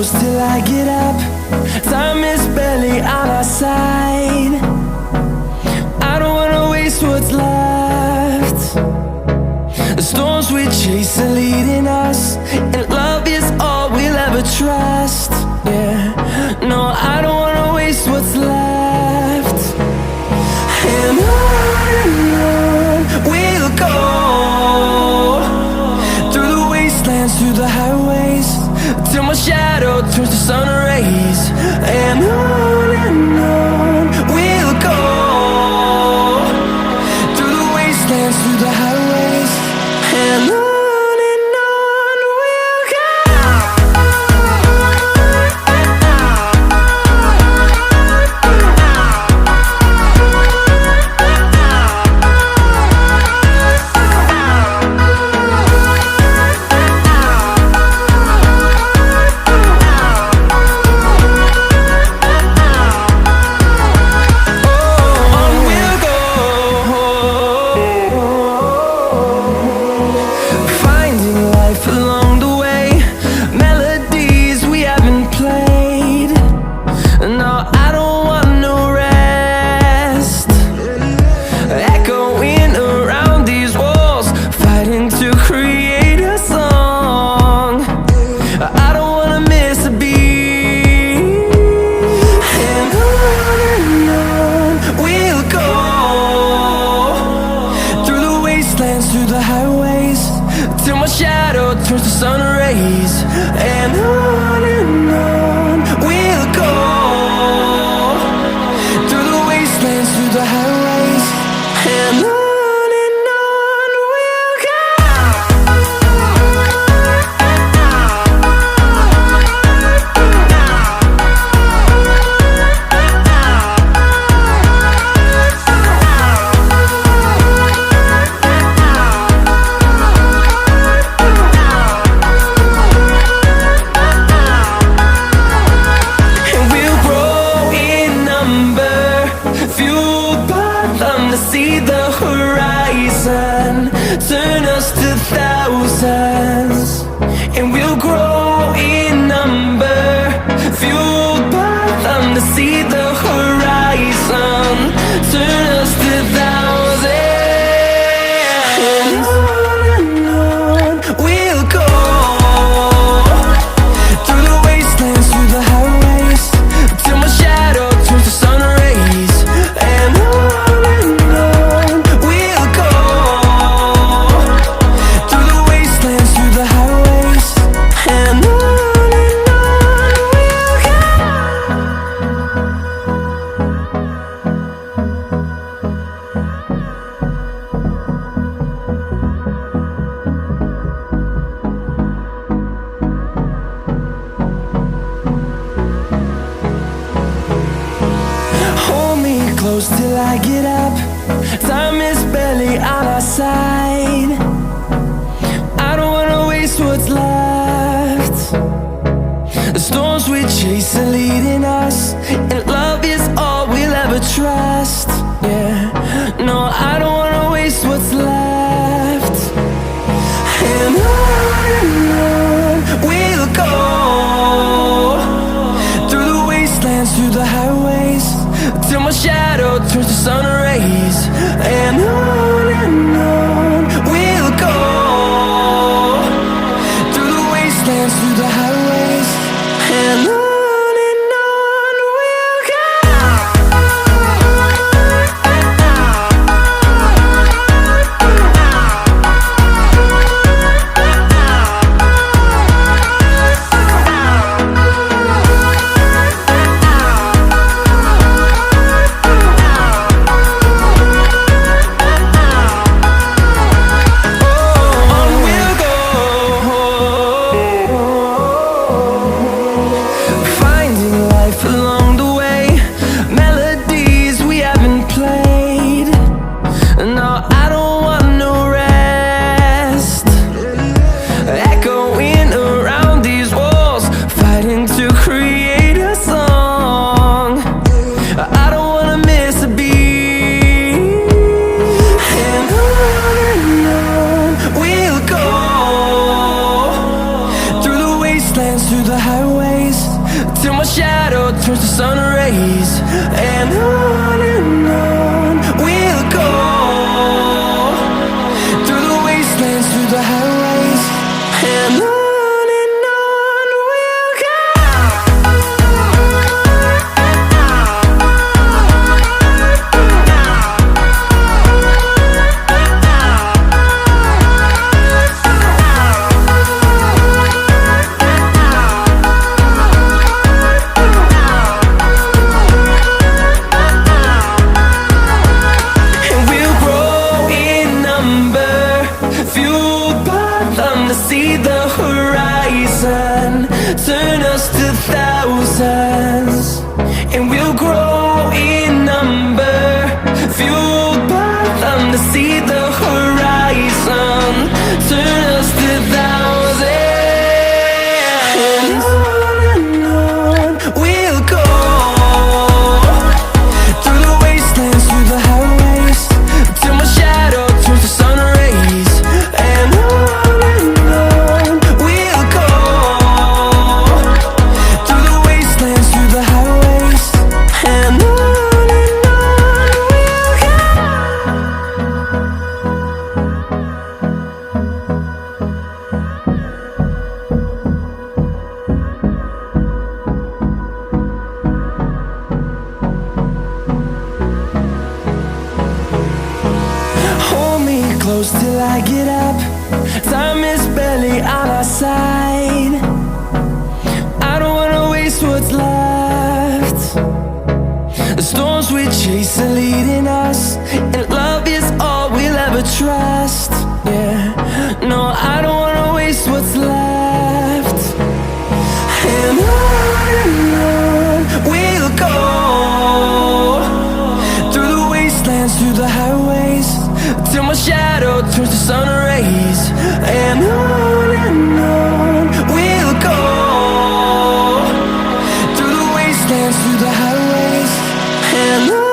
close till I get up. Time is barely on our side. I don't wanna waste what's left. The storms we chase are leading us, and love is all we'll ever trust. Yeah, no, I don't wanna waste what's left. And on we'll go, through the wastelands, through the highways, till my shadow turns to sun rays. And on we'll go, through the wastelands, through the highways, and on. Through the highways, till my shadow turns to sun rays. And on we'll go, through the wastelands, through the highways, and on. See the horizon turn us to thousands, and we'll grow in number, fueled by them. To see the horizon turn us to thousands, and on we'll go, through the wastelands, through the highways, till my shadow turns to sun rays. And close till I get up. Time is barely on our side. I don't wanna waste what's left. The storms we chase are leading us, and love is all we'll ever trust. Yeah, no, I don't wanna waste what's left. And on we'll go, through the wastelands, through the highways, till my shadow turns to sun rays. And on we'll go, through the wastelands, through the highways, and on. sun rays. And on we'll go, through the wastelands, through the highways. And on we'll go. See the horizon, turn us to thousands, and we'll grow in number, fueled by them to see the horizon, turn us to thousands. And on we'll go, through the wastelands, through the highways, till my shadow turns to sun rays. And close till I get up. Time is barely on our side. I don't wanna waste what's left. The storms we chase are leading us, and love is all we'll ever trust. Yeah, no, I don't wanna waste what's left. And on we'll go, through the wastelands, through the highways, till my shadow turns to sun rays. And on we'll go, through the wastelands, through the highways. And on